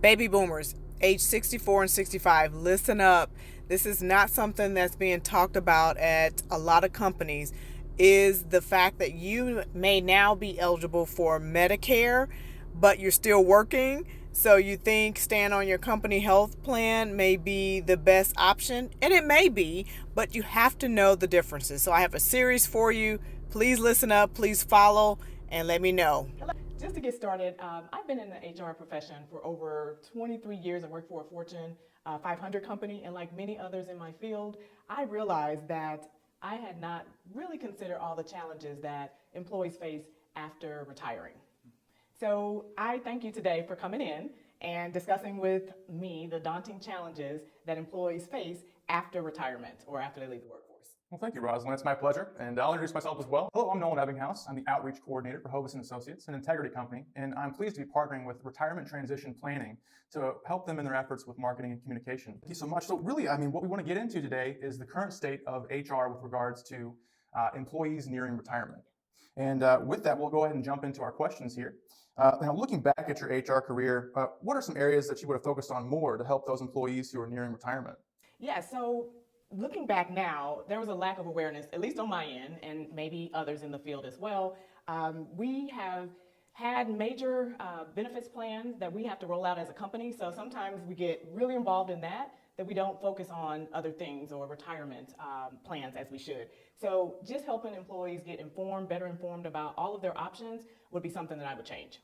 Baby boomers, age 64 and 65, listen up. This is not something that's being talked about at a lot of companies. Is the fact that you may now be eligible for Medicare, but you're still working. So you think staying on your company health plan may be the best option, and it may be, but you have to know the differences. So I have a series for you. Please listen up, please follow, and let me know. Just to get started, I've been in the HR profession for over 23 years. I work for a Fortune 500 company, and like many others in my field, I realized that I had not really considered all the challenges that employees face after retiring. So I thank you today for coming in and discussing with me the daunting challenges that employees face after retirement or after they leave the workforce. Well, thank you, Rosalind. It's my pleasure. And I'll introduce myself as well. Hello, I'm Nolan Ebbinghaus. I'm the Outreach Coordinator for Hovis & Associates, an integrity company, and I'm pleased to be partnering with Retirement Transition Planning to help them in their efforts with marketing and communication. Thank you so much. So really, what we want to get into today is the current state of HR with regards to employees nearing retirement. And with that, we'll go ahead and jump into our questions here. Now, looking back at your HR career, what are some areas that you would have focused on more to help those employees who are nearing retirement? Yeah, so looking back now, there was a lack of awareness, at least on my end, and maybe others in the field as well. We have had major benefits plans that we have to roll out as a company, so sometimes we get really involved in that we don't focus on other things or retirement plans as we should. So just helping employees get informed, better informed about all of their options would be something that I would change.